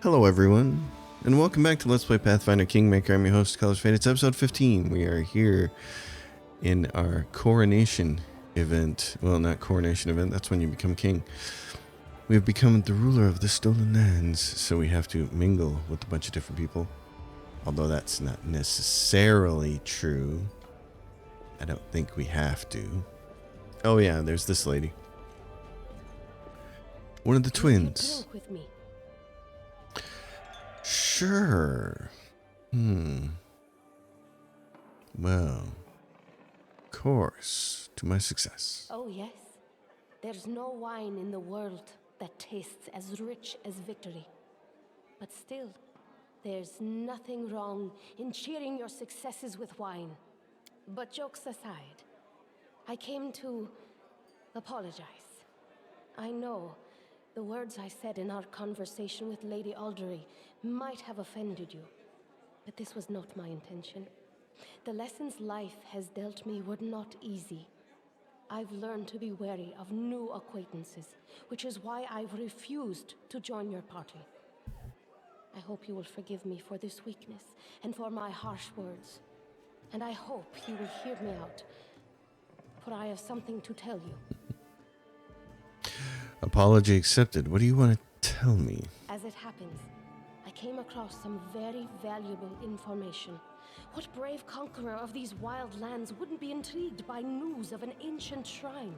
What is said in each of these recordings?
Hello everyone, and welcome back to Let's Play Pathfinder Kingmaker. I'm your host, Colors Fate. It's episode 15. We are here in our coronation event. Well, not coronation event, that's when you become king. We have become the ruler of the stolen lands, so we have to mingle with a bunch of different people. Although that's not necessarily true. I don't think we have to. Oh yeah, there's this lady. One of the twins. Drink with me. Sure. Well, of course, to my success. Oh yes, there's no wine in the world that tastes as rich as victory. But still, there's nothing wrong in cheering your successes with wine. But jokes aside, I came to apologize. I know the words I said in our conversation with Lady Aldery might have offended you, but this was not my intention. The lessons life has dealt me were not easy. I've learned to be wary of new acquaintances, which is why I've refused to join your party. I hope you will forgive me for this weakness and for my harsh words. And I hope you will hear me out, for I have something to tell you. Apology accepted. What do you want to tell me? As it happens, I came across some very valuable information. What brave conqueror of these wild lands wouldn't be intrigued by news of an ancient shrine,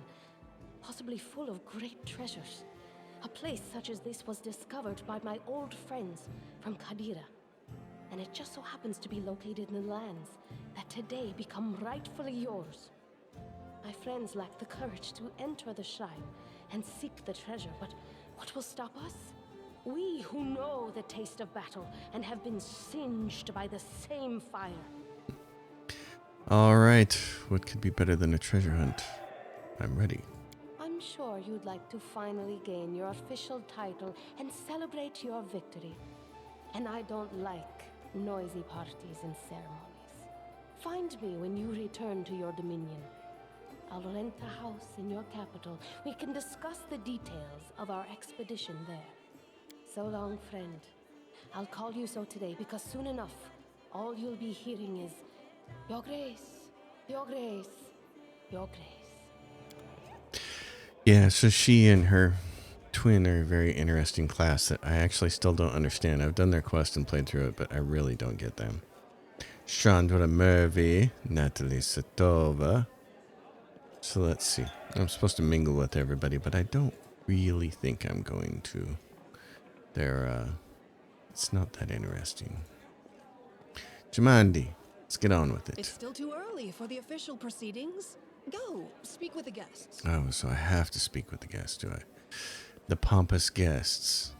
possibly full of great treasures? A place such as this was discovered by my old friends from Kadira, and it just so happens to be located in the lands that today become rightfully yours. My friends lack the courage to enter the shrine and seek the treasure, but what will stop us? We who know the taste of battle and have been singed by the same fire. Alright, what could be better than a treasure hunt? I'm ready. I'm sure you'd like to finally gain your official title and celebrate your victory. And I don't like noisy parties and ceremonies. Find me when you return to your dominion. I'll rent a house in your capital. We can discuss the details of our expedition there. So long, friend. I'll call you so today because soon enough, all you'll be hearing is, Your Grace, Your Grace, Your Grace. Yeah, so she and her twin are a very interesting class that I actually still don't understand. I've done their quest and played through it, but I really don't get them. Chandra Murphy, Natalie Satova. So let's see. I'm supposed to mingle with everybody, but I don't really think I'm going to. It's not that interesting. Jamandi, let's get on with it. It's still too early for the official proceedings. Go, speak with the guests. Oh, so I have to speak with the guests, do I? The pompous guests.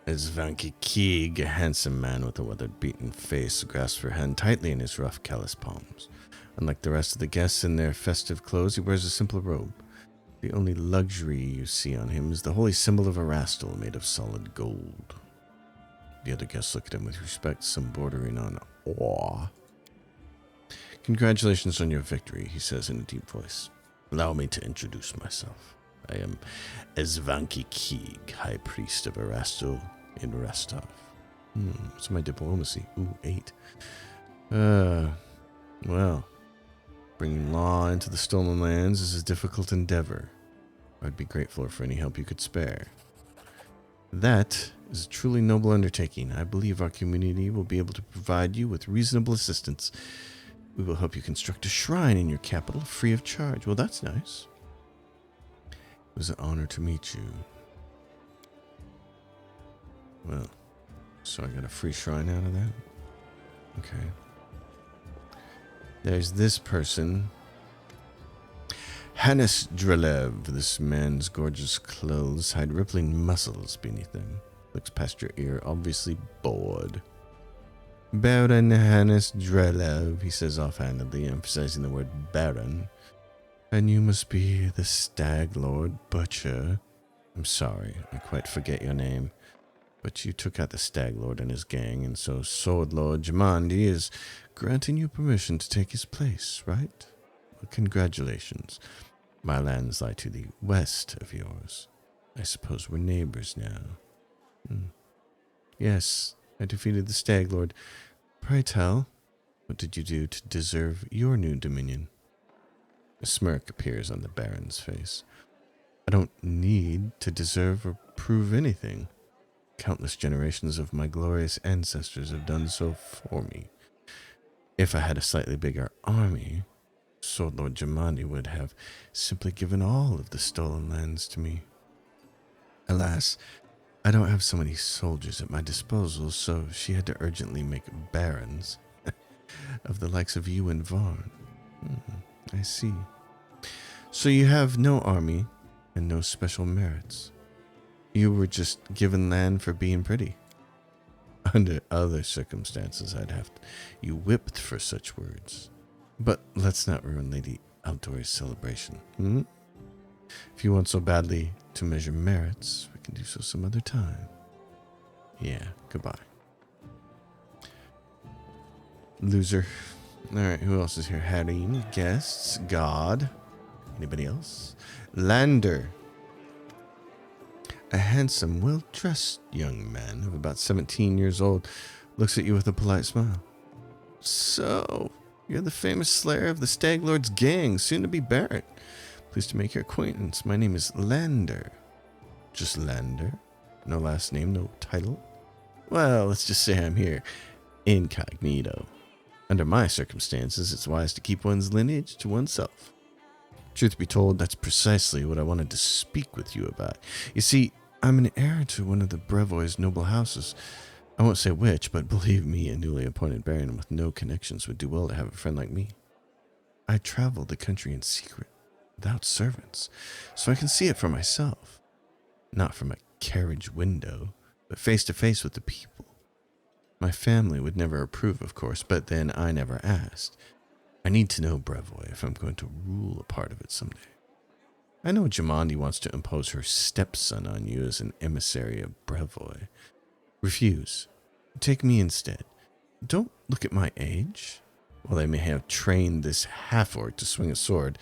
Svanky Keeg, a handsome man with a weathered, beaten face, grasps her hand tightly in his rough, callous palms. Unlike the rest of the guests in their festive clothes, he wears a simple robe. The only luxury you see on him is the holy symbol of Erastil made of solid gold. The other guests look at him with respect, some bordering on awe. Congratulations on your victory, he says in a deep voice. Allow me to introduce myself. I am Svanky Keeg, High Priest of Erastil in Restov. What's my diplomacy? Ooh, 8. Well, bringing law into the stolen lands is a difficult endeavor. I'd be grateful for any help you could spare. That is a truly noble undertaking. I believe our community will be able to provide you with reasonable assistance. We will help you construct a shrine in your capital free of charge. Well, that's nice. It was an honor to meet you. Well, so I got a free shrine out of that? Okay. There's this person. Hannes Drelev. This man's gorgeous clothes hide rippling muscles beneath them. Looks past your ear, obviously bored. Baron Hannes Drelev, he says offhandedly, emphasizing the word Baron. And you must be the Stag Lord Butcher. I'm sorry, I quite forget your name. But you took out the Stag Lord and his gang, and so Sword Lord Jamandi is granting you permission to take his place, right? Well, congratulations. My lands lie to the west of yours. I suppose we're neighbors now. Yes, I defeated the Stag Lord. Pray tell, what did you do to deserve your new dominion? A smirk appears on the Baron's face. I don't need to deserve or prove anything. Countless generations of my glorious ancestors have done so for me. If I had a slightly bigger army, Sword Lord Jamandi would have simply given all of the stolen lands to me. Alas, I don't have so many soldiers at my disposal, so she had to urgently make barons of the likes of you and Varn. I see. So you have no army and no special merits. You were just given land for being pretty. Under other circumstances, I'd have you whipped for such words. But let's not ruin Lady Aldori's celebration. If you want so badly to measure merits, we can do so some other time. Yeah, goodbye. Loser. Alright, who else is here? Harim, guests, God. Anybody else? Lander. A handsome, well-dressed young man of about 17 years old looks at you with a polite smile. So, you're the famous slayer of the Stag Lord's gang, soon to be Baron. Pleased to make your acquaintance. My name is Lander. Just Lander? No last name, no title? Well, let's just say I'm here incognito. Under my circumstances, it's wise to keep one's lineage to oneself. Truth be told, that's precisely what I wanted to speak with you about. You see, I'm an heir to one of the Brevois noble houses. I won't say which, but believe me, a newly appointed baron with no connections would do well to have a friend like me. I travel the country in secret, without servants, so I can see it for myself. Not from a carriage window, but face to face with the people. My family would never approve, of course, but then I never asked. I need to know Brevois if I'm going to rule a part of it someday. I know Jamandi wants to impose her stepson on you as an emissary of Brevois. Refuse. Take me instead. Don't look at my age. While I may have trained this half-orc to swing a sword,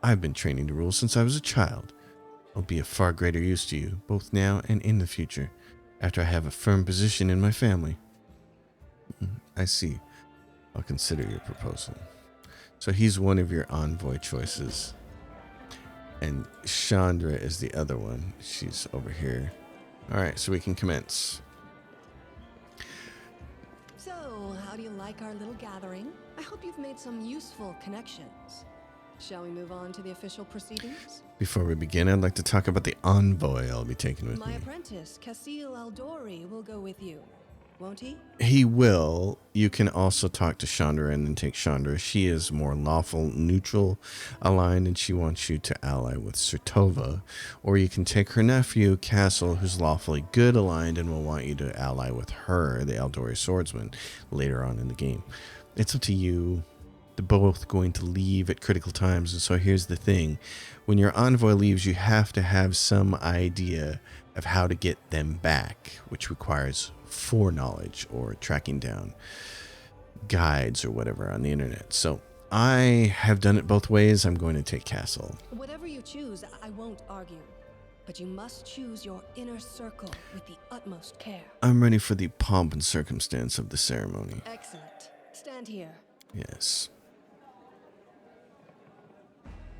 I've been training to rule since I was a child. I'll be of far greater use to you, both now and in the future, after I have a firm position in my family. I see. I'll consider your proposal. So he's one of your envoy choices. And Chandra is the other one. She's over here. Alright, so we can commence. So, how do you like our little gathering? I hope you've made some useful connections. Shall we move on to the official proceedings? Before we begin, I'd like to talk about the envoy I'll be taking with My me. apprentice, Casil Aldori, will go with you, won't he? He will. You can also talk to Chandra and then take Chandra. She is more lawful, neutral aligned, and she wants you to ally with Sertova. Or you can take her nephew, Castle, who's lawfully good aligned and will want you to ally with her, the Aldori swordsman, later on in the game. It's up to you. They're both going to leave at critical times, and so here's the thing. When your envoy leaves, you have to have some idea of how to get them back, which requires foreknowledge or tracking down guides or whatever on the internet. So I have done it both ways. I'm going to take Castle. Whatever you choose, I won't argue. But you must choose your inner circle with the utmost care. I'm ready for the pomp and circumstance of the ceremony. Excellent. Stand here. Yes.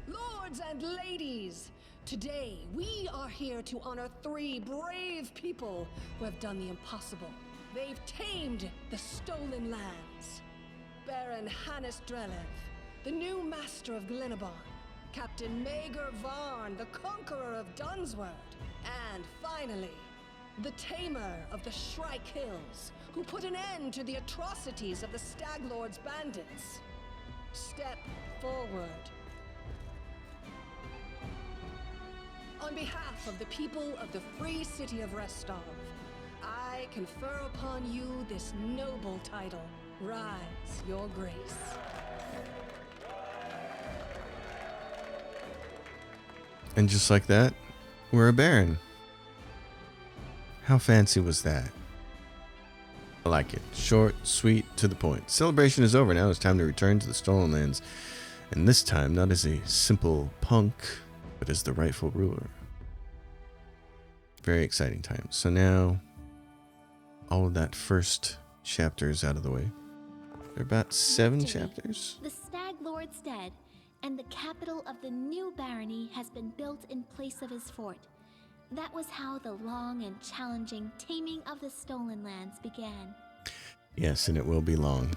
Lords and ladies, today we are here to honor 3 brave people who have done the impossible. They've tamed the stolen lands. Baron Hannes Drelev, the new master of Glenabon, Captain Maegor Varn, the conqueror of Dunsword, and finally, the tamer of the Shrike Hills, who put an end to the atrocities of the Stag Lord's bandits. Step forward. On behalf of the people of the free city of Restov, I confer upon you this noble title. Rise, your grace. And just like that, we're a baron. How fancy was that? I like it. Short, sweet, to the point. Celebration is over. Now it's time to return to the stolen lands. And this time, not as a simple punk, but as the rightful ruler. Very exciting time. So now, all of that first chapter is out of the way. There are about 7 chapters. The Stag Lord's dead, and the capital of the new barony has been built in place of his fort. That was how the long and challenging taming of the Stolen Lands began. Yes, and it will be long.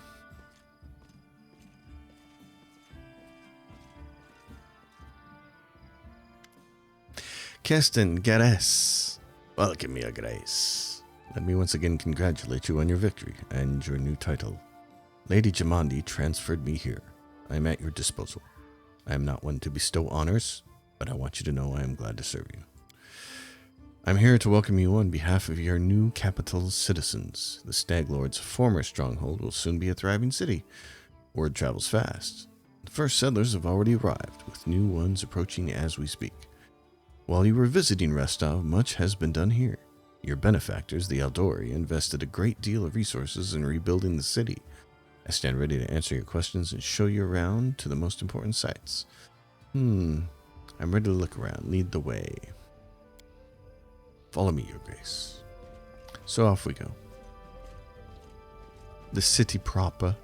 Keston Gares, welcome, your grace. Let me once again congratulate you on your victory and your new title. Lady Jamandi transferred me here. I am at your disposal. I am not one to bestow honors, but I want you to know I am glad to serve you. I'm here to welcome you on behalf of your new capital's citizens. The Stag Lord's former stronghold will soon be a thriving city. Word travels fast. The first settlers have already arrived, with new ones approaching as we speak. While you were visiting Restov, much has been done here. Your benefactors, the Eldori, invested a great deal of resources in rebuilding the city. I stand ready to answer your questions and show you around to the most important sites. I'm ready to look around. Lead the way. Follow me, your grace. So off we go. The city proper.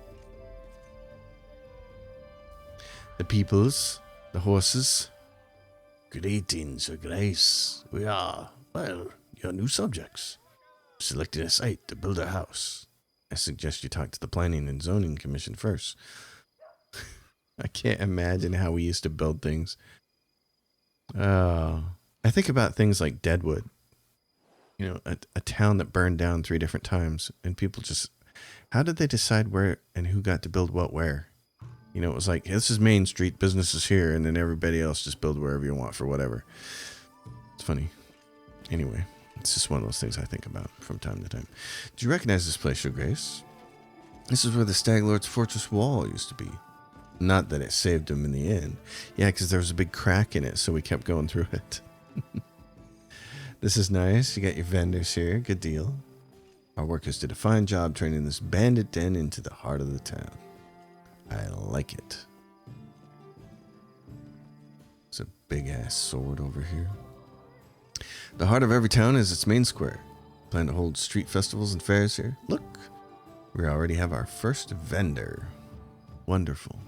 The peoples. The horses. Greetings, your grace. We are, well, your new subjects. Selecting a site to build a house. I suggest you talk to the Planning and Zoning Commission first. I can't imagine how we used to build things. I think about things like Deadwood. You know, a town that burned down 3 different times, and people just, how did they decide where and who got to build what where? You know, it was like, this is Main Street, business is here, and then everybody else just build wherever you want for whatever. It's funny. Anyway, it's just one of those things I think about from time to time. Do you recognize this place, Your Grace? This is where the Stag Lord's fortress wall used to be. Not that it saved him in the end. Yeah, because there was a big crack in it, so we kept going through it. This is nice. You got your vendors here. Good deal. Our workers did a fine job turning this bandit den into the heart of the town. I like it. There's a big-ass sword over here. The heart of every town is its main square. Plan to hold street festivals and fairs here. Look, we already have our first vendor. Wonderful.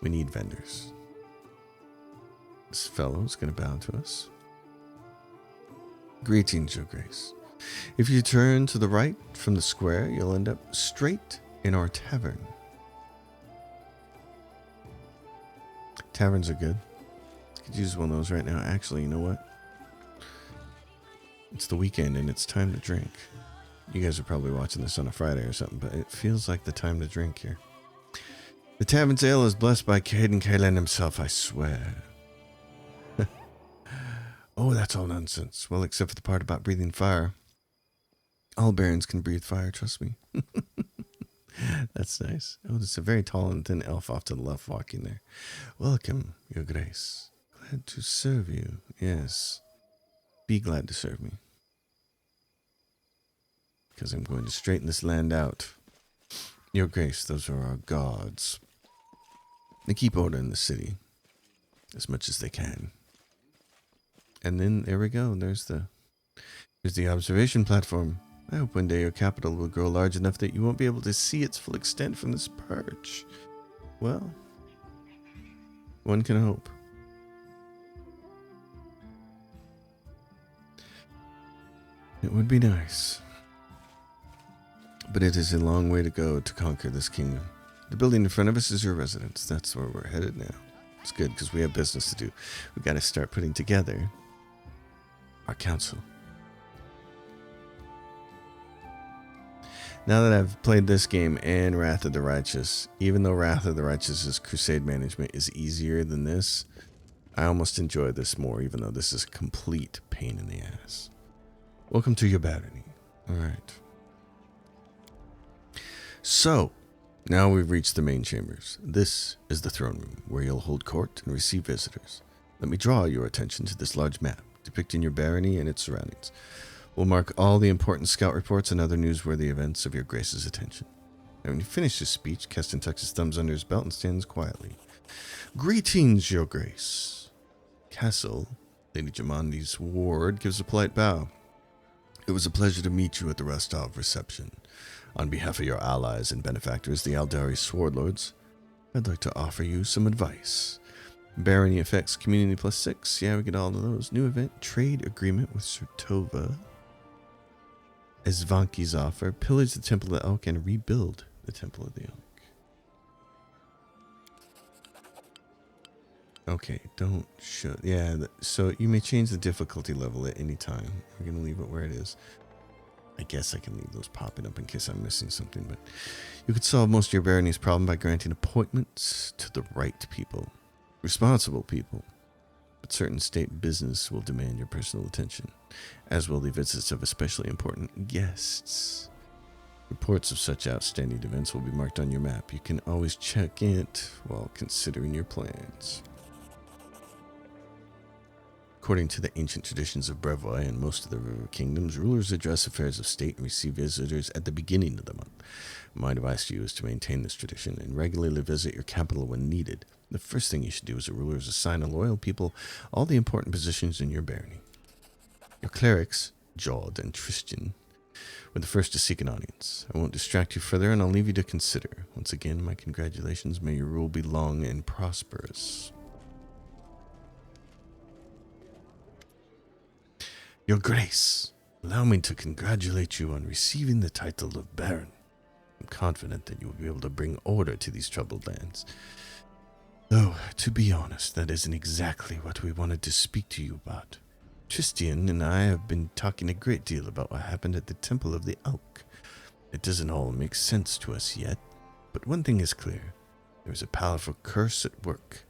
We need vendors. This fellow's going to bow to us. Greetings, Your Grace. If you turn to the right from the square, you'll end up straight in our tavern. Taverns are good. Could use one of those right now. Actually, you know what? It's the weekend and it's time to drink. You guys are probably watching this on a Friday or something, but it feels like the time to drink here. The tavern's ale is blessed by Caden Kalen himself, I swear. Oh, that's all nonsense. Well, except for the part about breathing fire. All barons can breathe fire, trust me. That's nice. Oh, there's a very tall and thin elf off to the left walking there. Welcome, Your Grace. Glad to serve you. Yes. Be glad to serve me. Because I'm going to straighten this land out. Your Grace, those are our gods. They keep order in the city. As much as they can. And then, there we go. Here's the observation platform. I hope one day your capital will grow large enough that you won't be able to see its full extent from this perch. Well, one can hope. It would be nice. But it is a long way to go to conquer this kingdom. The building in front of us is your residence. That's where we're headed now. It's good because we have business to do. We've got to start putting together our council. Now that I've played this game and Wrath of the Righteous, even though Wrath of the Righteous's crusade management is easier than this, I almost enjoy this more, even though this is a complete pain in the ass. Welcome to your barony. Alright. So, now we've reached the main chambers. This is the throne room, where you'll hold court and receive visitors. Let me draw your attention to this large map, depicting your barony and its surroundings. We'll mark all the important scout reports and other newsworthy events of your grace's attention. And when you finish his speech, Keston tucks his thumbs under his belt and stands quietly. Greetings, your grace. Castle, Lady Jamandi's ward, gives a polite bow. It was a pleasure to meet you at the Rostov reception. On behalf of your allies and benefactors, the Aldari Swordlords, I'd like to offer you some advice. Barony effects, community +6. Yeah, we get all of those. New event, trade agreement with Sertova. Esvanki's offer, pillage the Temple of the Elk and rebuild the Temple of the Elk. Okay, don't show. Yeah, so you may change the difficulty level at any time. We're going to leave it where it is. I guess I can leave those popping up in case I'm missing something, but you could solve most of your barony's problem by granting appointments to the right people, responsible people. But certain state business will demand your personal attention, as will the visits of especially important guests. Reports of such outstanding events will be marked on your map. You can always check it while considering your plans. According to the ancient traditions of Brevoy and most of the river kingdoms, rulers address affairs of state and receive visitors at the beginning of the month. My advice to you is to maintain this tradition and regularly visit your capital when needed. The first thing you should do as a ruler is assign a loyal people all the important positions in your barony. Your clerics, Jod and Tristan, were the first to seek an audience. I won't distract you further, and I'll leave you to consider. Once again, my congratulations. May your rule be long and prosperous. Your Grace, allow me to congratulate you on receiving the title of Baron. I'm confident that you will be able to bring order to these troubled lands. Though, to be honest, that isn't exactly what we wanted to speak to you about. Tristan and I have been talking a great deal about what happened at the Temple of the Elk. It doesn't all make sense to us yet, but one thing is clear. There is a powerful curse at work.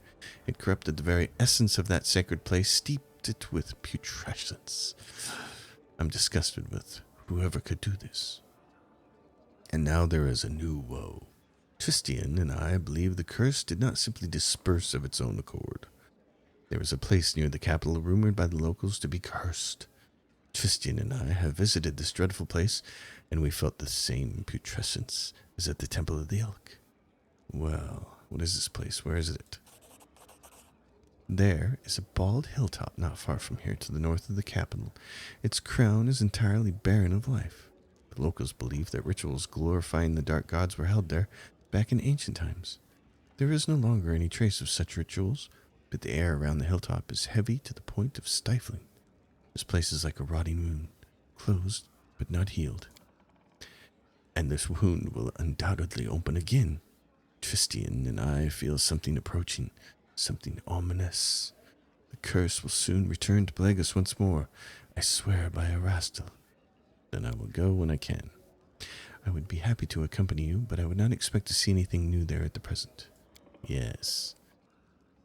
It corrupted the very essence of that sacred place, steeped it with putrescence. I'm disgusted with whoever could do this. And now there is a new woe. Tristan and I believe the curse did not simply disperse of its own accord. There is a place near the capital rumored by the locals to be cursed. Tristan and I have visited this dreadful place, and we felt the same putrescence as at the Temple of the Elk. Well, what is this place? Where is it? There is a bald hilltop not far from here to the north of the capital. Its crown is entirely barren of life. The locals believe that rituals glorifying the dark gods were held there back in ancient times. There is no longer any trace of such rituals, but the air around the hilltop is heavy to the point of stifling. This place is like a rotting wound, closed but not healed. And this wound will undoubtedly open again. Tristan and I feel something approaching. Something ominous. The curse will soon return to plague us once more. I swear by Erastil. Then I will go when I can. I would be happy to accompany you, but I would not expect to see anything new there at the present. Yes.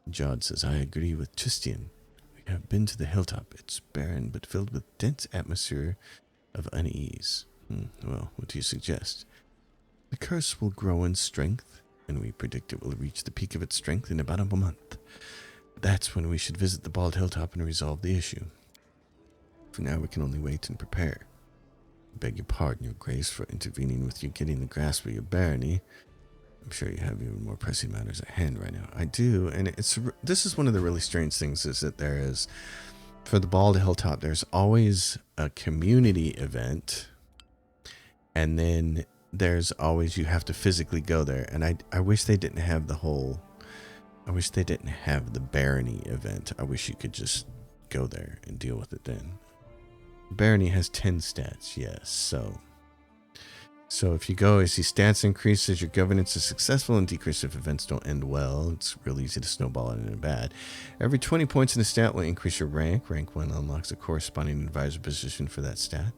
Jod says, I agree with Tristan. We have been to the hilltop. It's barren, but filled with dense atmosphere of unease. Well, what do you suggest? The curse will grow in strength, and we predict it will reach the peak of its strength in about a month. That's when we should visit the bald hilltop and resolve the issue. For now, we can only wait and prepare. I beg your pardon, Your Grace, for intervening with you getting the grasp of your barony. I'm sure you have even more pressing matters at hand right now. I do, and this is one of the really strange things, is that there is, for the bald hilltop, there's always a community event, and then there's always, you have to physically go there. And I wish they didn't have the barony event. I wish you could just go there and deal with it then. Barony has 10 stats, yes. So if you go, as your stats increase as your governance is successful and decrease if events don't end well. It's real easy to snowball it into bad. Every 20 points in a stat will increase your rank. Rank 1 unlocks a corresponding advisor position for that stat.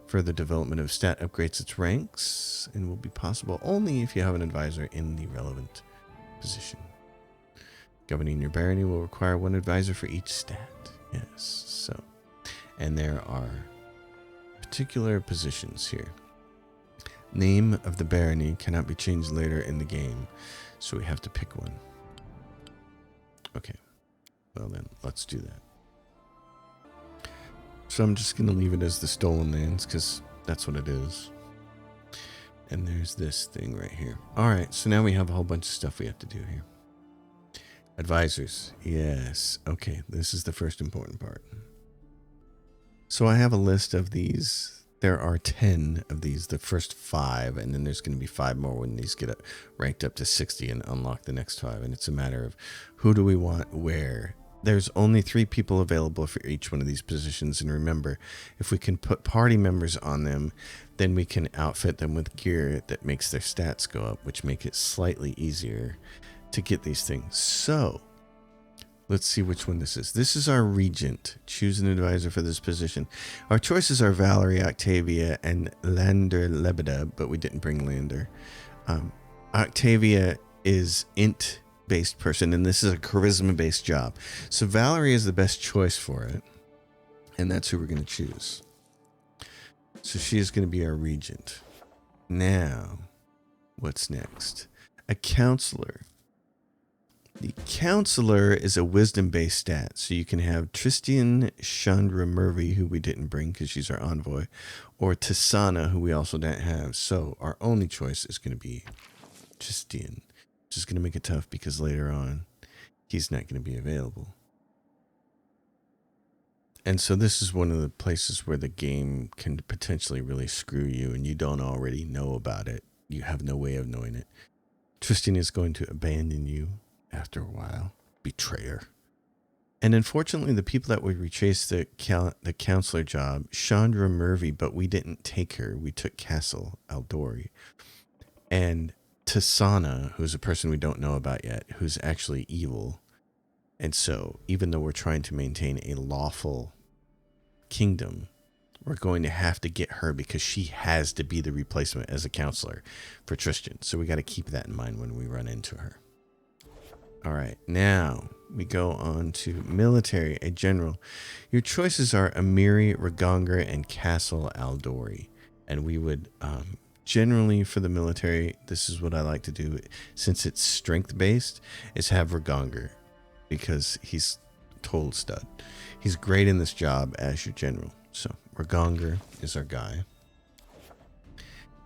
Further development of stat upgrades its ranks and will be possible only if you have an advisor in the relevant position. Governing your barony will require one advisor for each stat. Yes, so. And there are particular positions here. Name of the barony cannot be changed later in the game, so we have to pick one. Okay, well then, let's do that. So I'm just going to leave it as the Stolen Lands, because that's what it is. And there's this thing right here. Alright, so now we have a whole bunch of stuff we have to do here. Advisors. Yes. Okay, this is the first important part. So I have a list of these There are 10 of these, the first 5, and then there's going to be 5 more when these get ranked up to 60 and unlock the next 5. And it's a matter of who do we want where. There's only 3 people available for each one of these positions. And remember, if we can put party members on them, then we can outfit them with gear that makes their stats go up, which make it slightly easier to get these things. So let's see which one this is. This is our regent. Choose an advisor for this position. Our choices are Valerie, Octavia, and Lander Lebeda, but we didn't bring Lander. Octavia is int-based person, and this is a charisma-based job. So Valerie is the best choice for it, and that's who we're going to choose. So she is going to be our regent. Now, what's next? A counselor. The counselor is a wisdom-based stat, so you can have Tristian Chandra Murphy, who we didn't bring because she's our envoy, or Tisana, who we also don't have. So our only choice is going to be Tristian, which is going to make it tough because later on he's not going to be available. And so this is one of the places where the game can potentially really screw you and you don't already know about it. You have no way of knowing it. Tristian is going to abandon you after a while. Betrayer. And unfortunately, the people that would retrace the counselor job, Chandra Murphy, but we didn't take her. We took Castle Aldori. And Tisana, who's a person we don't know about yet, who's actually evil. And so, even though we're trying to maintain a lawful kingdom, we're going to have to get her because she has to be the replacement as a counselor for Tristian. So we got to keep that in mind when we run into her. All right, now we go on to military, a general. Your choices are Amiri, Ragongar, and Castle Aldori. And we would generally, for the military, this is what I like to do, since it's strength-based, is have Ragongar because he's total stud. He's great in this job as your general. So Ragongar is our guy.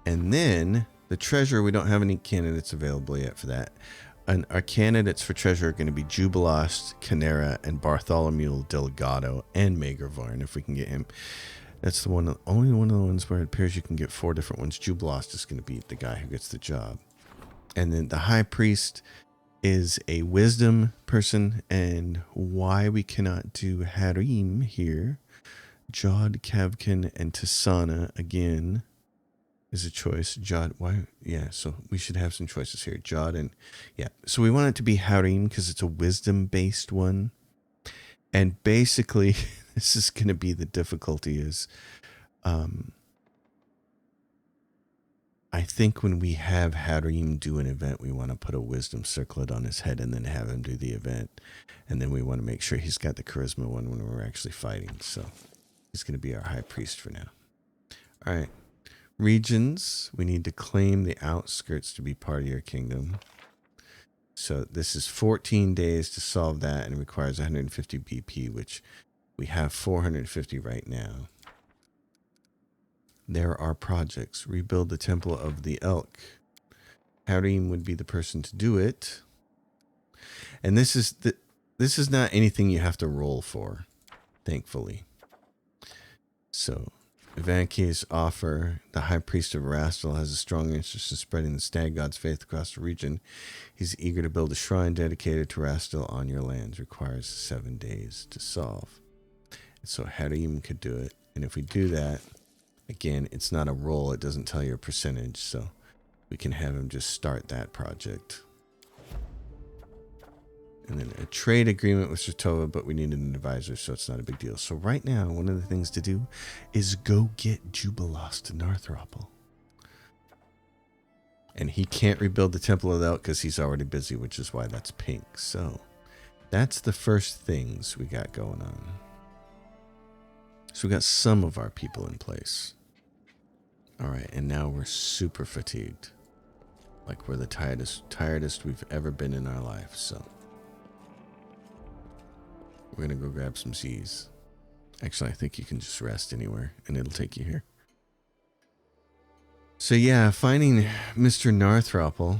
And then the treasurer, we don't have any candidates available yet for that. And our candidates for treasurer are going to be Jubilost, Canera, and Bartholomew Delgado, and Magervarn, if we can get him. That's the one, only one of the ones where it appears you can get 4 different ones. Jubilost is going to be the guy who gets the job. And then the high priest is a wisdom person, and why we cannot do Harim here, Jod, Kavkin, and Tisana again is a choice. Jod, why? Yeah, so we should have some choices here. Jod and, yeah. So we want it to be Harim because it's a wisdom-based one. And basically, this is going to be the difficulty is, I think when we have Harim do an event, we want to put a wisdom circlet on his head and then have him do the event. And then we want to make sure he's got the charisma one when we're actually fighting. So he's going to be our high priest for now. All right. Regions, we need to claim the outskirts to be part of your kingdom. So this is 14 days to solve that, and it requires 150 BP, which we have 450 right now. There are projects. Rebuild the Temple of the Elk. Harim would be the person to do it. And this is not anything you have to roll for, thankfully. So Vanke's offer, the High Priest of Rastal, has a strong interest in spreading the Stag God's faith across the region. He's eager to build a shrine dedicated to Rastal on your lands. Requires 7 days to solve. So Harim could do it. And if we do that, again, it's not a roll. It doesn't tell you a percentage. So we can have him just start that project. And then a trade agreement with Sertova, but we need an advisor, so it's not a big deal. So right now, one of the things to do is go get Jubilost to Narthropple. And he can't rebuild the Temple of the Elk because he's already busy, which is why that's pink. So that's the first things we got going on. So we got some of our people in place. All right, and now we're super fatigued. Like we're the tiredest we've ever been in our life, so we're going to go grab some Z's. Actually, I think you can just rest anywhere, and it'll take you here. So yeah, finding Mr. Narthropple.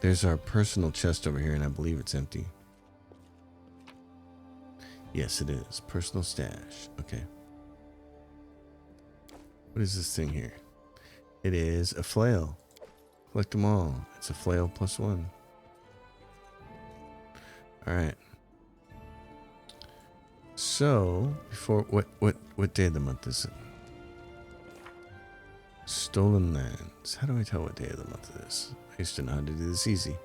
There's our personal chest over here, and I believe it's empty. Yes, it is. Personal stash. Okay. What is this thing here? It is a flail. Collect them all. It's a flail +1. Alright. So, before what day of the month is it? Stolen lands. How do I tell what day of the month it is? I used to know how to do this easy.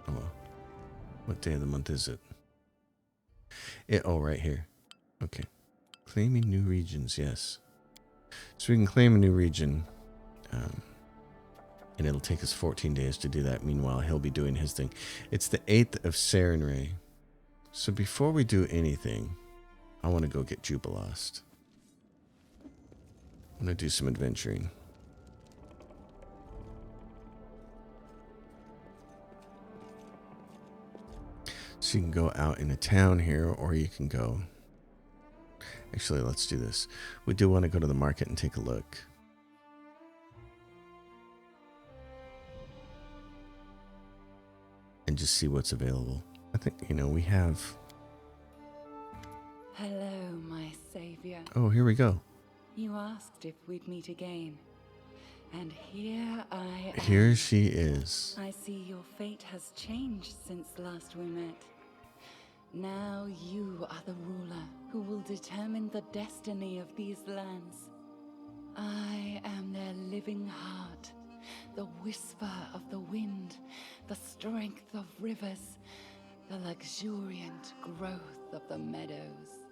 Oh well. What day of the month is it? Oh, right here. Okay. Claiming new regions, yes. So we can claim a new region. And it'll take us 14 days to do that. Meanwhile, he'll be doing his thing. It's the 8th of Sarenrae. So before we do anything, I want to go get Jubilost. I'm going to do some adventuring. So you can go out in a town here, or you can go... Actually, let's do this. We do want to go to the market and take a look. And just see what's available. I think, we have... Hello, my savior. Oh, here we go. You asked if we'd meet again. And here I am. Here she is. I see your fate has changed since last we met. Now you are the ruler who will determine the destiny of these lands. I am their living heart, the whisper of the wind, the strength of rivers, the luxuriant growth of the meadows.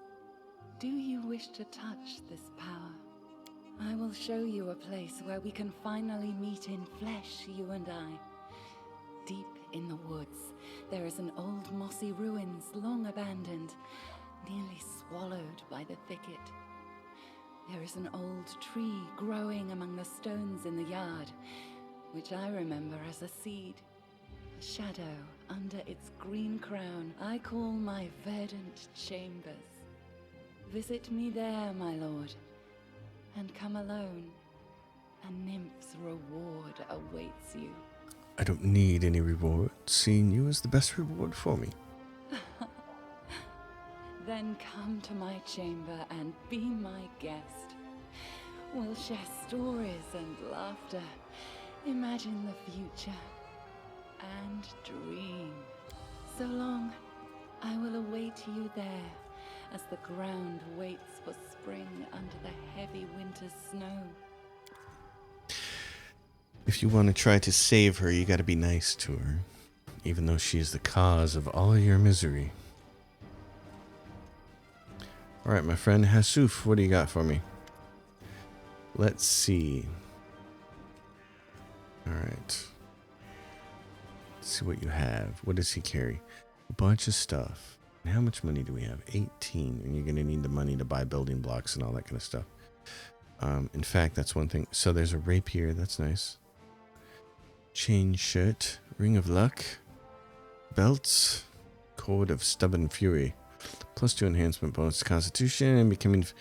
Do you wish to touch this power? I will show you a place where we can finally meet in flesh, you and I. Deep in the woods, there is an old mossy ruins long abandoned, nearly swallowed by the thicket. There is an old tree growing among the stones in the yard, which I remember as a seed. A shadow under its green crown I call my verdant chambers. Visit me there, my lord, and come alone. A nymph's reward awaits you. I don't need any reward. Seeing you is the best reward for me. Then come to my chamber and be my guest. We'll share stories and laughter, imagine the future, and dream. So long, I will await you there, as the ground waits for spring under the heavy winter snow. If you want to try to save her, you got to be nice to her, even though she is the cause of all your misery. All right, my friend Hasuf, what do you got for me? Let's see. All right. Let's see what you have. What does he carry? A bunch of stuff. And how much money do we have? 18. And you're going to need the money to buy building blocks and all that kind of stuff. In fact, that's one thing. So there's a rapier. That's nice. Chain shirt. Ring of luck. Belts. Cord of stubborn fury. +2 enhancement bonus to constitution, and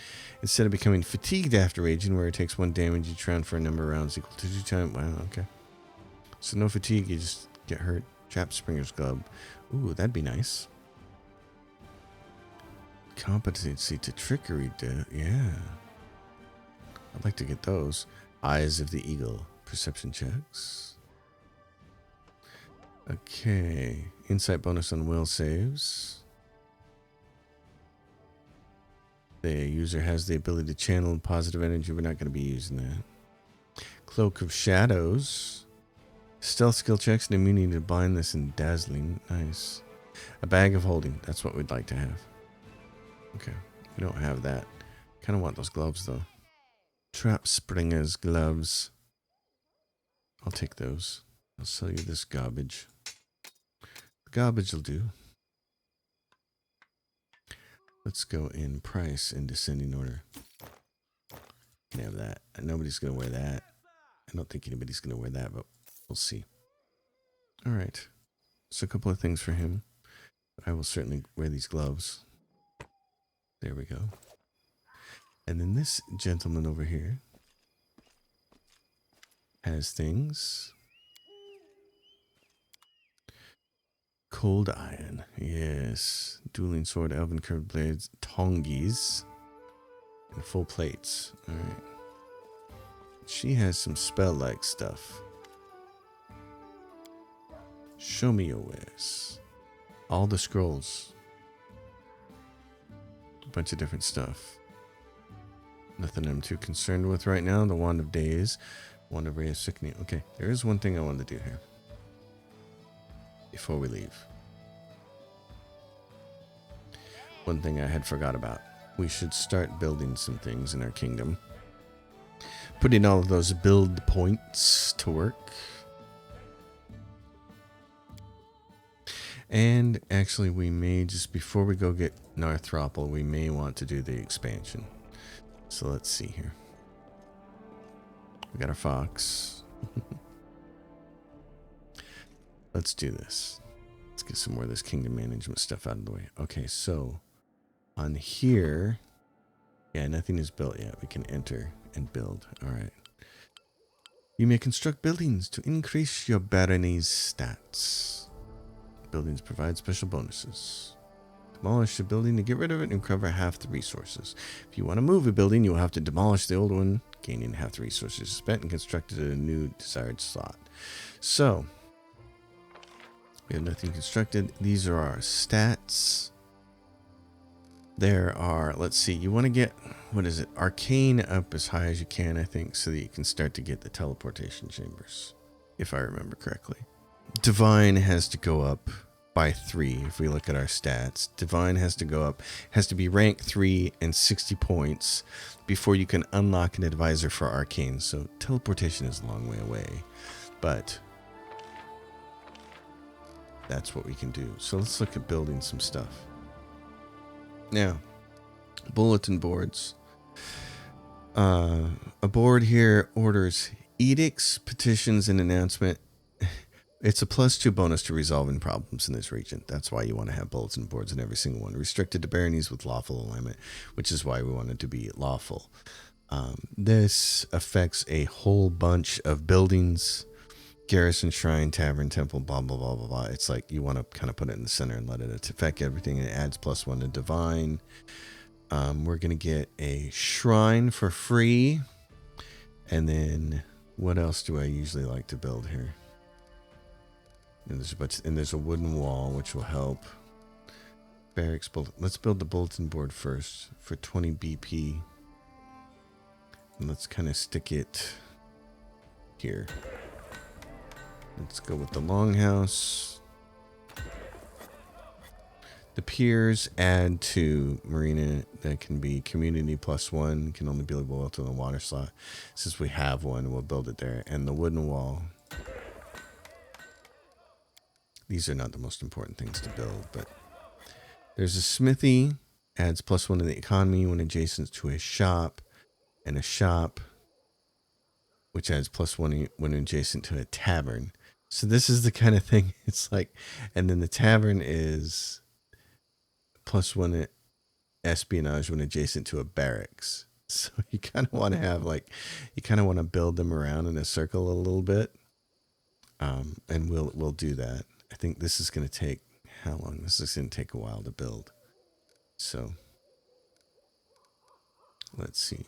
instead of becoming fatigued after raging, where it takes 1 damage each round for a number of rounds equal to 2 times. Wow, okay. So no fatigue, you just get hurt. Trap Springer's Club. Ooh, that'd be nice. Competency to trickery, yeah. I'd like to get those. Eyes of the Eagle. Perception checks. Okay. Insight bonus on will saves. The user has the ability to channel positive energy. We're not going to be using that. Cloak of Shadows. Stealth skill checks and immunity to blindness and dazzling. Nice. A bag of holding. That's what we'd like to have. Okay. We don't have that. Kind of want those gloves, though. Trap Springer's gloves. I'll take those. I'll sell you this garbage. The garbage will do. Let's go in price in descending order. Can have that. Nobody's going to wear that. I don't think anybody's going to wear that, but we'll see. All right. So a couple of things for him. I will certainly wear these gloves. There we go. And then this gentleman over here has things. Cold iron, yes. Dueling sword, elven curved blades, tongies, And full plates. Alright. She has some spell-like stuff. Show me your wares. All the scrolls. A bunch of different stuff. Nothing I'm too concerned with right now. The Wand of Days. Wand of Ray of Sickening. Okay, there is one thing I wanted to do here. Before we leave. One thing I had forgot about. We should start building some things in our kingdom. Putting all of those build points to work. And actually, we may just, before we go get Narthropol, we may want to do the expansion. So let's see here. We got our fox. Let's do this. Let's get some more of this kingdom management stuff out of the way. Okay, so on here, yeah, nothing is built yet. We can enter and build. All right. You may construct buildings to increase your barony's stats. Buildings provide special bonuses. Demolish a building to get rid of it and recover half the resources. If you want to move a building, you will have to demolish the old one, gaining half the resources spent and constructed a new desired slot. So, we have nothing constructed. These are our stats. There are, let's see, you want to get, what is it? Arcane up as high as you can, I think, so that you can start to get the teleportation chambers, if I remember correctly. Divine has to go up by 3 if we look at our stats. Divine has to go up, has to be rank 3 and 60 points before you can unlock an advisor for Arcane. So teleportation is a long way away, but that's what we can do. So let's look at building some stuff. Now, bulletin boards. A board here orders edicts, petitions, and announcement. It's a +2 bonus to resolving problems in this region. That's why you want to have bulletin boards in every single one. Restricted to baronies with lawful alignment, which is why we want it to be lawful. This affects a whole bunch of buildings. Garrison, shrine, tavern, temple, blah, blah, blah, blah, blah. It's like you want to kind of put it in the center and let it affect everything. It adds +1 to divine. We're going to get a shrine for free. And then what else do I usually like to build here? And there's a bunch, and there's a wooden wall, which will help. Barracks, let's build the bulletin board first for 20 BP. And let's kind of stick it here. Let's go with the longhouse. The piers add to marina. That can be community +1. Can only be built on the water slot. Since we have one, we'll build it there. And the wooden wall. These are not the most important things to build, but there's a smithy. Adds +1 to the economy when adjacent to a shop. And a shop, which adds +1 when adjacent to a tavern. So this is the kind of thing, it's like, and then the tavern is +1 espionage when adjacent to a barracks. So you kind of want to have like, you kind of want to build them around in a circle a little bit. And we'll do that. I think this is going to take, how long? This is going to take a while to build. So let's see.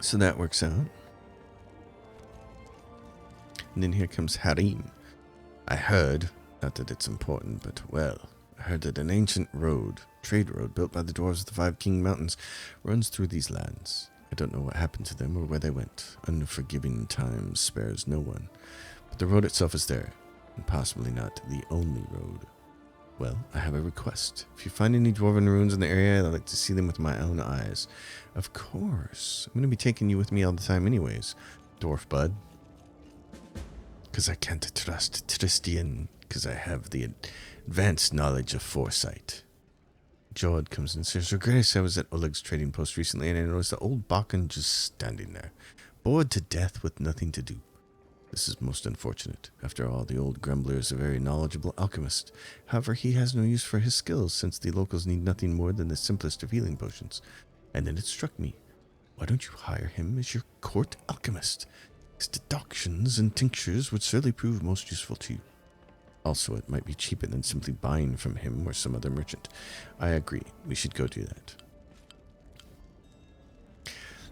So that works out. And then here comes Harim. I heard, not that it's important, but well, I heard that an ancient road, trade road, built by the dwarves of the Five King Mountains, runs through these lands. I don't know what happened to them or where they went. Unforgiving time spares no one. But the road itself is there, and possibly not the only road. Well, I have a request. If you find any dwarven ruins in the area, I'd like to see them with my own eyes. Of course. I'm going to be taking you with me all the time anyways, dwarf bud. Because I can't trust Tristian, because I have the advanced knowledge of foresight. Jord comes in and says, Your Grace, I was at Oleg's trading post recently, and I noticed the old Bakken just standing there, bored to death with nothing to do. This is most unfortunate. After all, the old grumbler is a very knowledgeable alchemist. However, he has no use for his skills, since the locals need nothing more than the simplest of healing potions. And then it struck me, why don't you hire him as your court alchemist? His decoctions and tinctures would certainly prove most useful to you. Also, it might be cheaper than simply buying from him or some other merchant. I agree. We should go do that.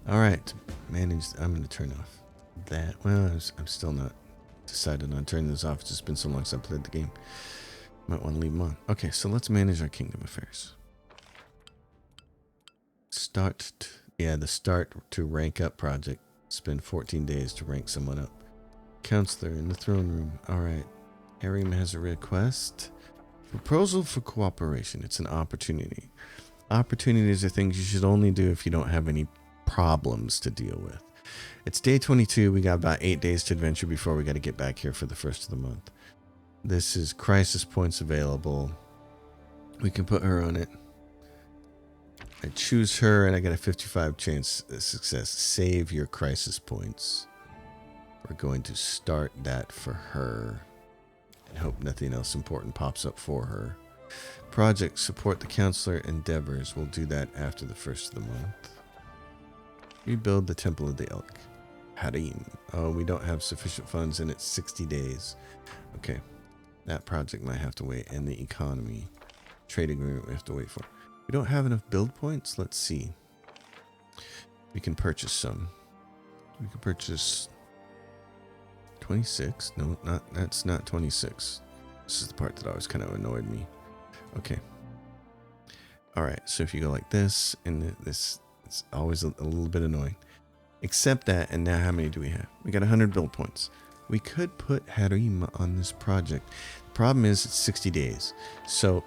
Alright. Manage. I'm going to turn off that. Well, I'm still not decided on turning this off. It's just been so long since I played the game. Might want to leave them on. Okay, so let's manage our kingdom affairs. The start to rank up project. Spend 14 days to rank someone up. Counselor in the throne room. Alright. Harim has a request. Proposal for cooperation. It's an opportunity. Opportunities are things you should only do if you don't have any problems to deal with. It's day 22. We got about 8 days to adventure before we got to get back here for the first of the month. This is crisis points available. We can put her on it. I choose her and I got a 55 chance of success. Save your crisis points. We're going to start that for her. And hope nothing else important pops up for her. Project support the counselor endeavors. We'll do that after the first of the month. Rebuild the Temple of the Elk. Harim. Oh, we don't have sufficient funds and it's 60 days. Okay. That project might have to wait. And the economy. Trade agreement we have to wait for. We don't have enough build points. Let's see. We can purchase some. We can purchase 26. No, that's not 26. This is the part that always kind of annoyed me. Okay. All right. So if you go like this, and this, it's always a little bit annoying. Accept that, and now how many do we have? We got 100 build points. We could put Harim on this project. The problem is it's 60 days. So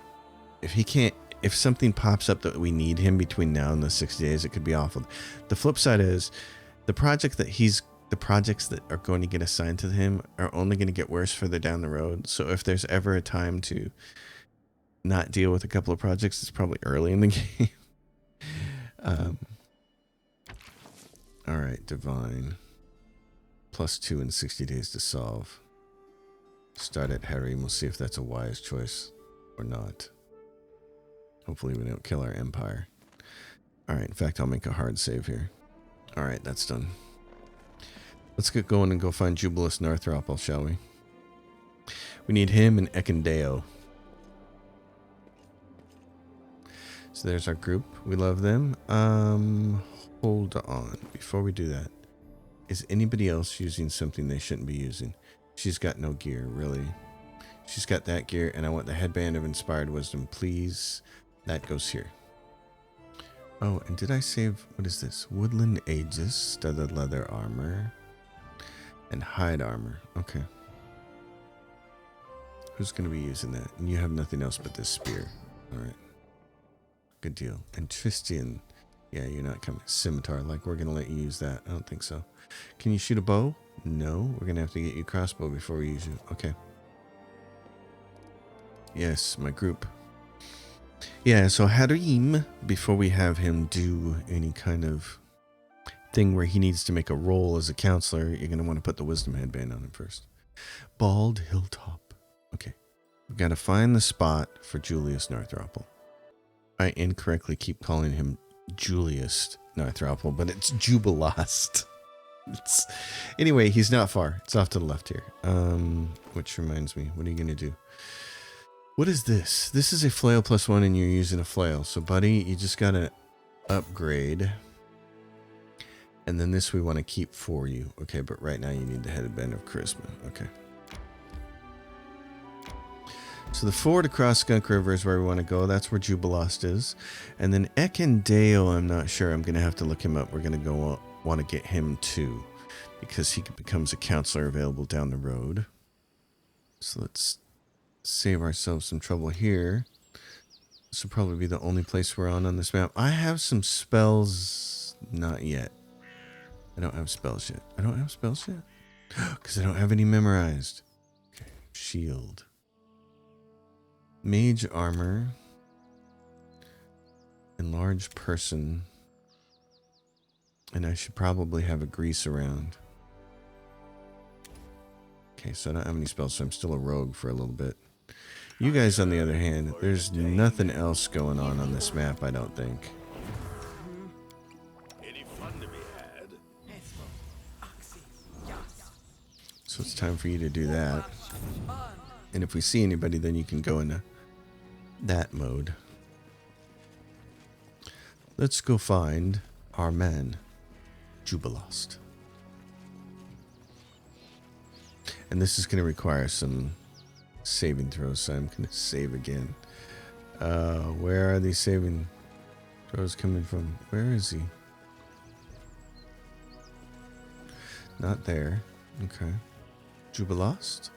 if something pops up that we need him between now and the 60 days, it could be awful. The flip side is the projects that are going to get assigned to him are only going to get worse further down the road. So if there's ever a time to not deal with a couple of projects, it's probably early in the game. All right, Divine. +2 in 60 days to solve. Start at Harim. We'll see if that's a wise choice or not. Hopefully we don't kill our empire. All right, in fact, I'll make a hard save here. All right, that's done. Let's get going and go find Jubilus Narthropol, shall we? We need him and Ekindeo. So there's our group. We love them. Hold on. Before we do that, is anybody else using something they shouldn't be using? She's got no gear, really. She's got that gear, and I want the headband of Inspired Wisdom, please. That goes here. Oh, and did I save... What is this? Woodland Aegis, studded leather armor, and hide armor. Okay. Who's going to be using that? And you have nothing else but this spear. All right. Good deal. And Tristian... Yeah, you're not coming. Scimitar, like we're going to let you use that. I don't think so. Can you shoot a bow? No. We're going to have to get you a crossbow before we use you. Okay. Yes, my group. Yeah, so Harim, before we have him do any kind of thing where he needs to make a roll as a counselor, you're going to want to put the wisdom headband on him first. Bald Hilltop. Okay. We've got to find the spot for Julius Narthropol. I incorrectly keep calling him Julius Narthropol, but it's Jubilast. Anyway, he's not far. It's off to the left here. Which reminds me, what are you going to do? What is this? This is a flail +1 and you're using a flail. So buddy, you just got to upgrade And then this we want to keep for you. Okay, but right now you need the headband of charisma. Okay. So the ford across Skunk River is where we want to go. That's where Jubilost is. And then Ekindale, I'm not sure. I'm going to have to look him up. We're going to go want to get him too, because he becomes a counselor available down the road. So let's save ourselves some trouble here. This will probably be the only place we're on this map. I have some spells. Not yet. I don't have spells yet. I don't have spells yet? Because I don't have any memorized. Okay. Shield. Mage armor. Enlarge person. And I should probably have a grease around. Okay, so I don't have any spells, so I'm still a rogue for a little bit. You guys, on the other hand, there's nothing else going on this map, I don't think. Any fun to be had? So it's time for you to do that. And if we see anybody, then you can go into that mode. Let's go find our man, Jubilost. And this is going to require some saving throws, so I'm going to save again. Where are these saving throws coming from? Where is he? Not there. Okay. Jubilost?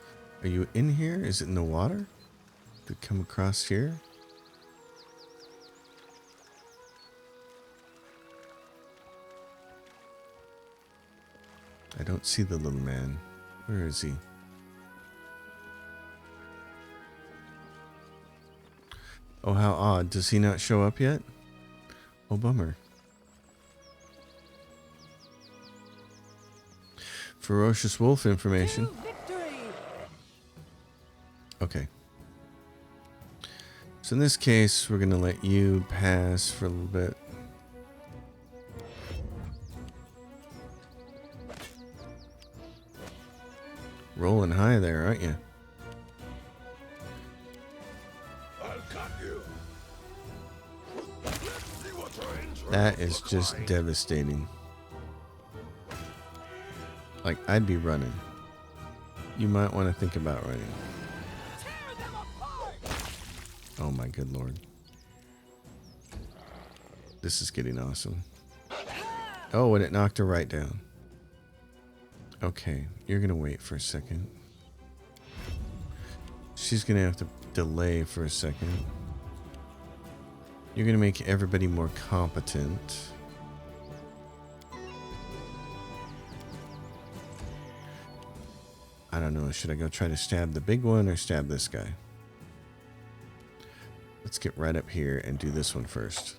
Are you in here? Is it in the water? Did it come across here? I don't see the little man. Where is he? Oh, how odd. Does he not show up yet? Oh, bummer. Ferocious wolf information. Okay. So in this case, we're going to let you pass for a little bit. Rolling high there, aren't you? I'll cut you. See what you're in for. That is just devastating. Like, I'd be running. You might want to think about running. Oh my good lord. This is getting awesome. Oh, and it knocked her right down. Okay, you're going to wait for a second. She's going to have to delay for a second. You're going to make everybody more competent. I don't know. Should I go try to stab the big one or stab this guy? Let's get right up here and do this one first.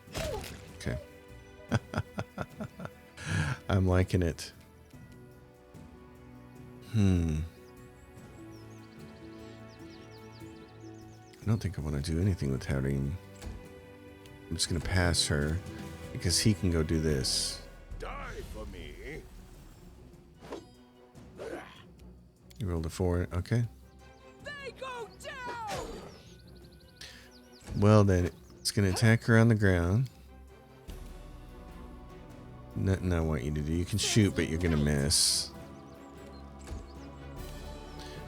Okay. I'm liking it. I don't think I want to do anything with Harim. I'm just going to pass her because he can go do this. Die for me. You rolled a 4. Okay. They go down! Well, then it's going to attack her on the ground. Nothing I want you to do. You can shoot, but you're going to miss.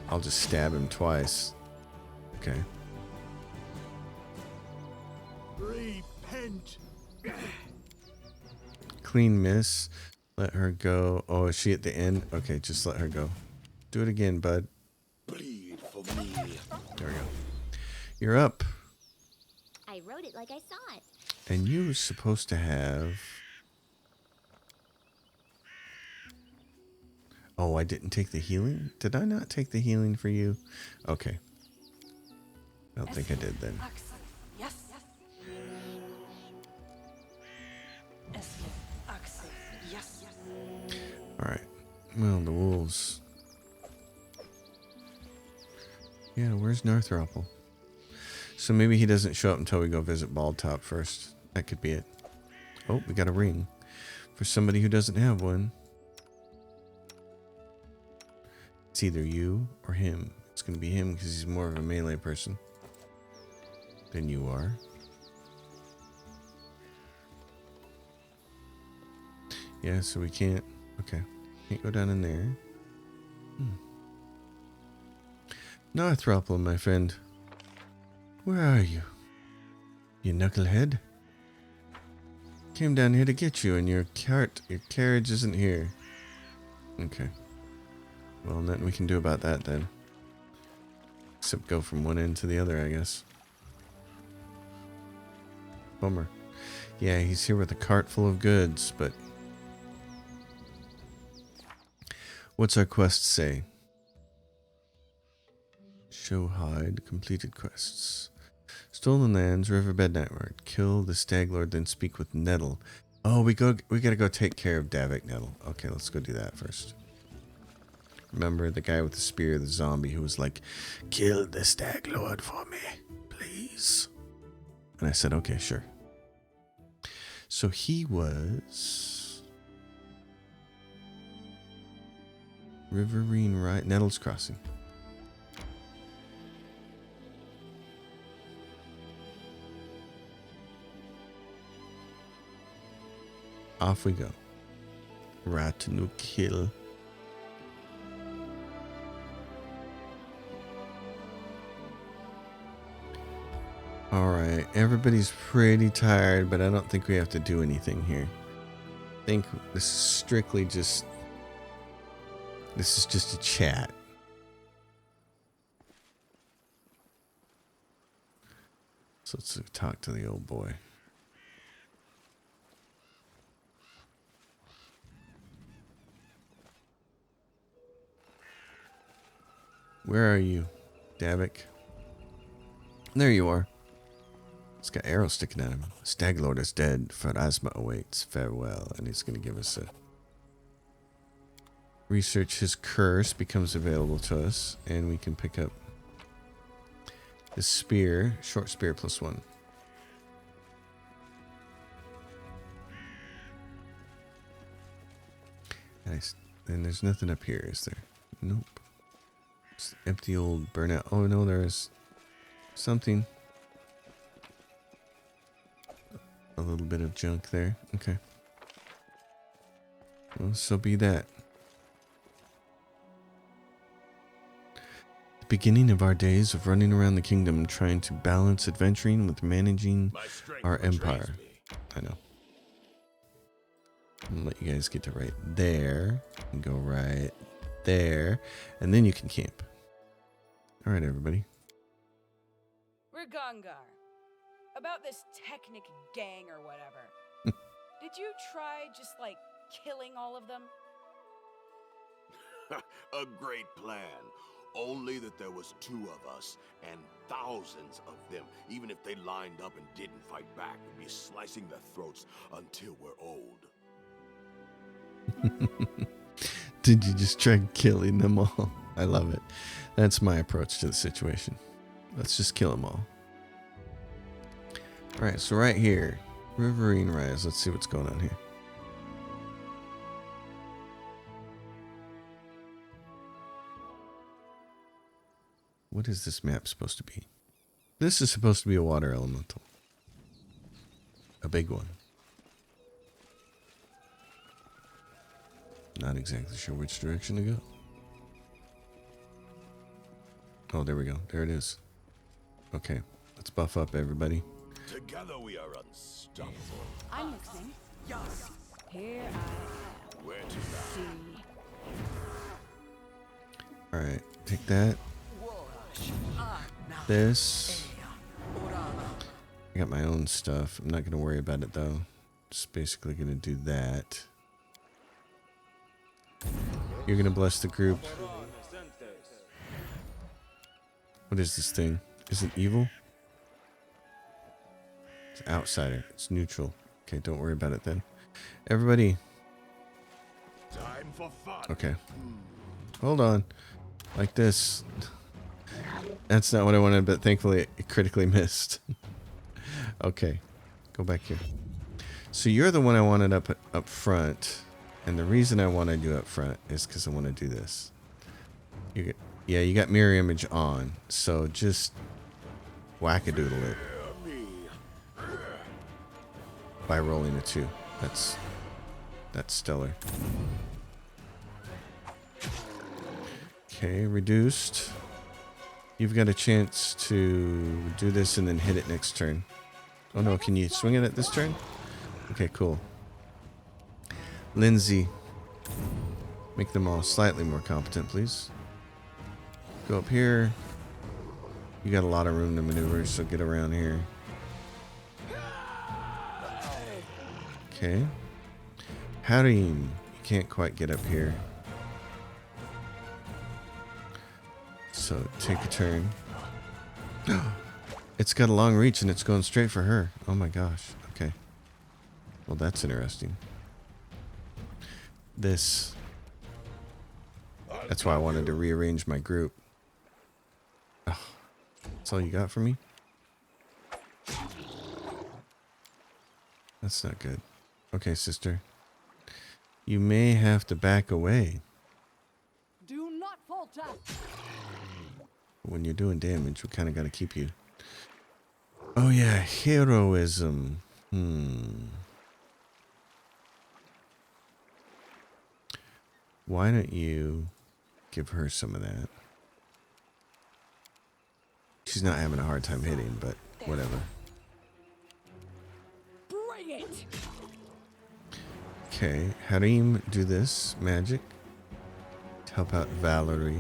I'll just stab him twice. Okay. Repent. Clean miss. Let her go. Oh, is she at the end? Okay, just let her go. Do it again, bud. Bleed for me. There we go. You're up. I wrote it like I saw it. And you're supposed to have... Oh, I didn't take the healing? Did I not take the healing for you? Okay. I don't think I did then. Yes. Yes. Alright. Well, the wolves. Yeah, where's Northropple? So maybe he doesn't show up until we go visit Baldtop first. That could be it. Oh, we got a ring. For somebody who doesn't have one. It's either you or him. It's going to be him because he's more of a melee person than you are. Yeah, so we can't. Okay. Can't go down in there. Northropple, my friend. Where are you? You knucklehead? Came down here to get you, and your carriage isn't here. Okay. Well, nothing we can do about that then. Except go from one end to the other, I guess. Bummer. Yeah, he's here with a cart full of goods, but... What's our quest say? Show hide, completed quests. Stolen lands, riverbed network. Kill the stag lord, then speak with Nettle. Oh, we gotta go take care of Davik Nettle. Okay, let's go do that first. Remember the guy with the spear, the zombie, who was like, kill the stag lord for me, please. And I said, okay, sure. So he was Riverine Right, Nettles Crossing. Off we go. Ratanu kill. Alright, everybody's pretty tired, but I don't think we have to do anything here. I think this is strictly just... This is just a chat. So let's talk to the old boy. Where are you, Davik? There you are. He's got arrows sticking out of him. Staglord is dead. Pharasma awaits. Farewell. And he's going to give us a... Research his curse becomes available to us. And we can pick up the spear. Short spear +1. Nice. And there's nothing up here, is there? Nope. Just empty old burnout. Oh no, there's something. A little bit of junk there. Okay. Well, so be that. The beginning of our days of running around the kingdom trying to balance adventuring with managing our empire. I know. I'm gonna let you guys get to right there. And go right there. And then you can camp. Alright, everybody. Rigongar, about this Technic gang or whatever. Did you try just, like, killing all of them? A great plan. Only that there was 2 of us and thousands of them. Even if they lined up and didn't fight back, we'd be slicing their throats until we're old. Did you just try killing them all? I love it. That's my approach to the situation. Let's just kill them all. Alright, so right here. Riverine Rise. Let's see what's going on here. What is this map supposed to be? This is supposed to be a water elemental. A big one. Not exactly sure which direction to go. Oh, there we go. There it is. Okay, let's buff up, everybody. Together we are unstoppable. I'm listening. Yes. Here I am. Where to now? Alright, take that. This. I got my own stuff. I'm not going to worry about it, though. Just basically going to do that. You're going to bless the group. What is this thing? Is it evil? It's outsider. It's neutral. Okay, don't worry about it then. Everybody. Time for fun. Okay. Hold on. Like this. That's not what I wanted, but thankfully it critically missed. Okay. Go back here. So you're the one I wanted up front. And the reason I wanted you up front is because I want to do this. Yeah, you got mirror image on. So just whack-a-doodle it. By rolling a 2. That's stellar. Okay, reduced. You've got a chance to do this and then hit it next turn. Oh no, can you swing it at this turn? Okay, cool. Lindsay, make them all slightly more competent, please. Go up here. You got a lot of room to maneuver, so get around here. Okay. Harim, you can't quite get up here. So take a turn. It's got a long reach and it's going straight for her. Oh my gosh. Okay. Well, that's interesting. This. That's why I wanted to rearrange my group. Oh, that's all you got for me? That's not good. Okay, sister. You may have to back away. Do not falter. When you're doing damage, we kind of got to keep you. Oh yeah, heroism. Why don't you give her some of that? She's not having a hard time hitting, but whatever. Bring it. Okay, Harim, do this magic to help out Valerie.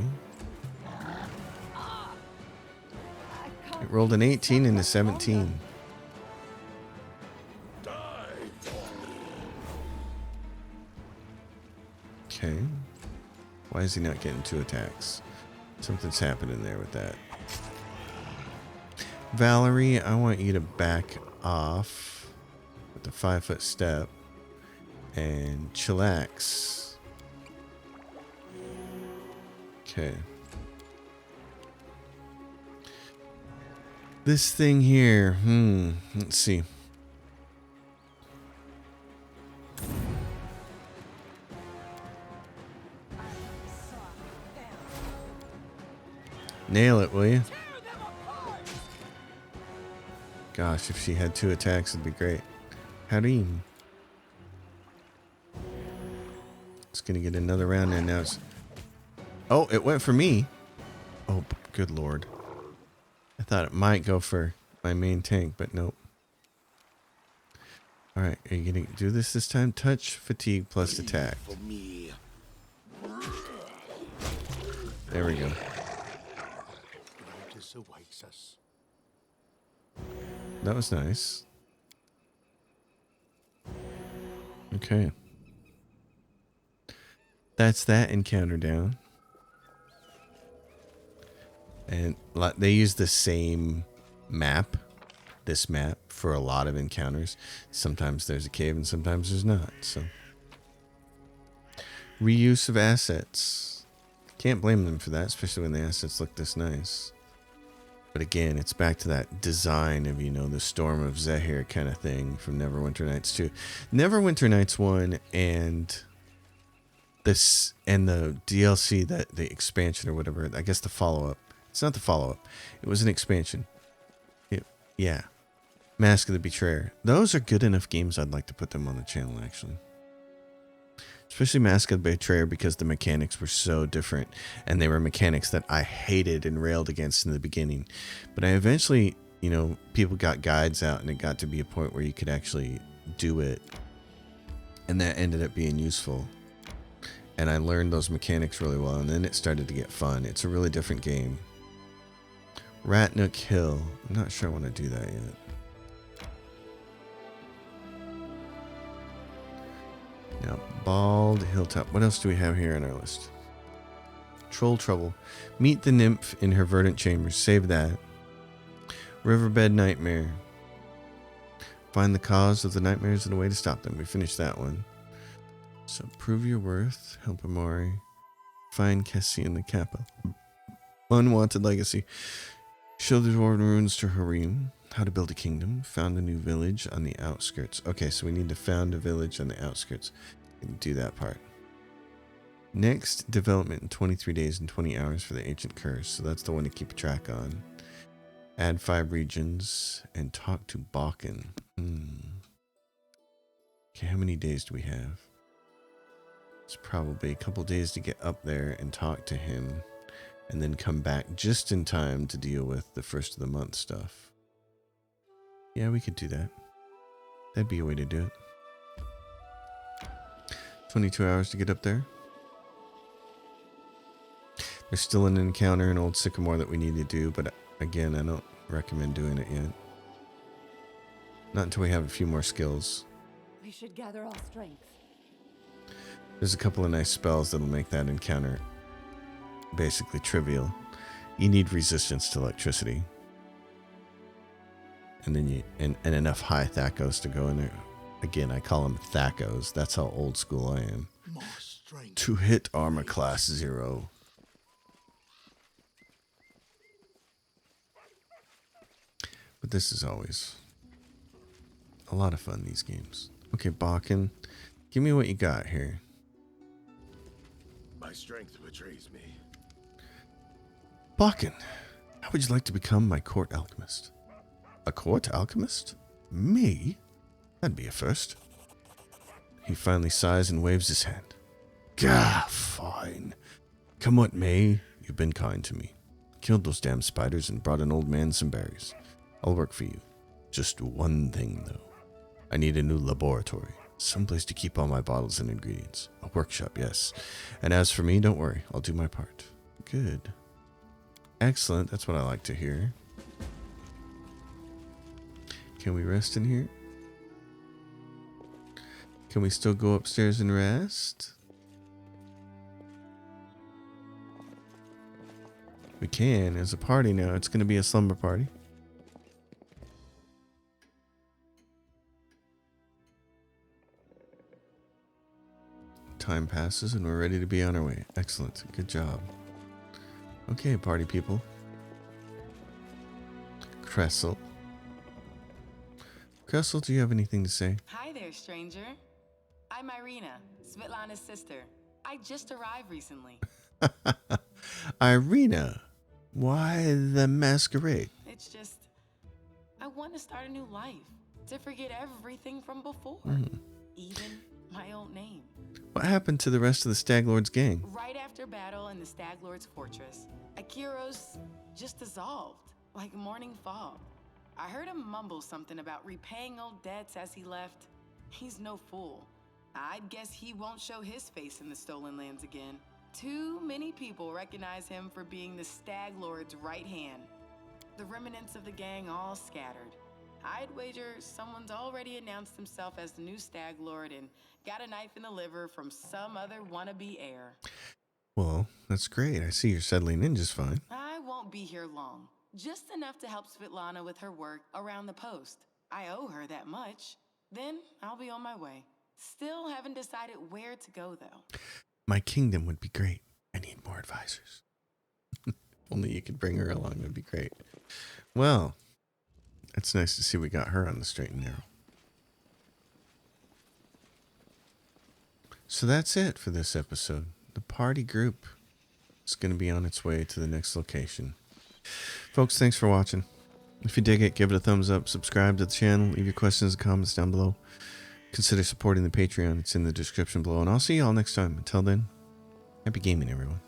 It rolled an 18 and a 17. Okay. Why is he not getting 2 attacks? Something's happening there with that. Valerie, I want you to back off with the 5-foot step and chillax. Okay. This thing here, let's see. Nail it, will you? Gosh, if she had 2 attacks, it'd be great. Harim. It's gonna get another round and now it's... Oh, it went for me. Oh, good lord. I thought it might go for my main tank, but nope. Alright, are you gonna do this time? Touch, fatigue, plus attack. There we go. That was nice. Okay. That's that encounter down. And they use the same map, this map, for a lot of encounters. Sometimes there's a cave and sometimes there's not. So, reuse of assets. Can't blame them for that, especially when the assets look this nice. But again, it's back to that design of, you know, the Storm of Zehir kind of thing from Neverwinter Nights 2. Neverwinter Nights 1 and this and the DLC, that the expansion or whatever, I guess the follow-up. It's not the follow-up. It was an expansion. Yeah. Mask of the Betrayer. Those are good enough games. I'd like to put them on the channel, actually. Especially Mask of the Betrayer, because the mechanics were so different. And they were mechanics that I hated and railed against in the beginning. But I eventually, you know, people got guides out and it got to be a point where you could actually do it. And that ended up being useful. And I learned those mechanics really well. And then it started to get fun. It's a really different game. Ratnook Hill. I'm not sure I want to do that yet. Now, Bald Hilltop. What else do we have here on our list? Troll Trouble. Meet the nymph in her verdant chambers. Save that. Riverbed Nightmare. Find the cause of the nightmares and a way to stop them. We finished that one. So, prove your worth. Help Amari. Find Cassie in the Kappa. Unwanted Legacy. Show the dwarven runes to Harim. How to build a kingdom. Found a new village on the outskirts. Okay, so we need to found a village on the outskirts. We can do that part. Next, development in 23 days and 20 hours for the ancient curse. So that's the one to keep track on. Add 5 regions and talk to Balkan. Okay, how many days do we have? It's probably a couple days to get up there and talk to him, and then come back just in time to deal with the first of the month stuff. Yeah, we could do that. That'd be a way to do it. 22 hours to get up there. There's still an encounter in Old Sycamore that we need to do, but again, I don't recommend doing it yet. Not until we have a few more skills. We should gather all strength. There's a couple of nice spells that'll make that encounter basically trivial. You need resistance to electricity. And then and enough high Thakos to go in there. Again, I call them Thakos. That's how old school I am. To hit armor class 0. But this is always a lot of fun, these games. Okay, Bakken, give me what you got here. My strength betrays me. Bakken, how would you like to become my court alchemist? A court alchemist? Me? That'd be a first. He finally sighs and waves his hand. Gah, fine. Come what may, you've been kind to me. Killed those damn spiders and brought an old man some berries. I'll work for you. Just one thing, though. I need a new laboratory. Someplace to keep all my bottles and ingredients. A workshop, yes. And as for me, don't worry. I'll do my part. Good. Excellent. That's what I like to hear. Can we rest in here? Can we still go upstairs and rest? We can. There's a party now. It's going to be a slumber party. Time passes and we're ready to be on our way. Excellent. Good job. Okay, party people. Cressel. Cressel, do you have anything to say? Hi there, stranger. I'm Irina, Svetlana's sister. I just arrived recently. Irina, why the masquerade? It's just, I want to start a new life, to forget everything from before, even my old name. What happened to the rest of the Stag Lord's gang? Right after battle in the Stag Lord's fortress, Akiros just dissolved, like morning fog. I heard him mumble something about repaying old debts as he left. He's no fool. I'd guess he won't show his face in the Stolen Lands again. Too many people recognize him for being the Stag Lord's right hand. The remnants of the gang all scattered. I'd wager someone's already announced himself as the new Stag Lord and got a knife in the liver from some other wannabe heir. Well, that's great. I see you're settling in just fine. I won't be here long. Just enough to help Svetlana with her work around the post. I owe her that much. Then I'll be on my way. Still haven't decided where to go, though. My kingdom would be great. I need more advisors. Only you could bring her along would be great. Well, it's nice to see we got her on the straight and narrow. So that's it for this episode. The party group is going to be on its way to the next location. Folks, thanks for watching. If you dig it, give it a thumbs up, subscribe to the channel, leave your questions and comments down below. Consider supporting the Patreon. It's in the description below. And I'll see you all next time. Until then, happy gaming, everyone.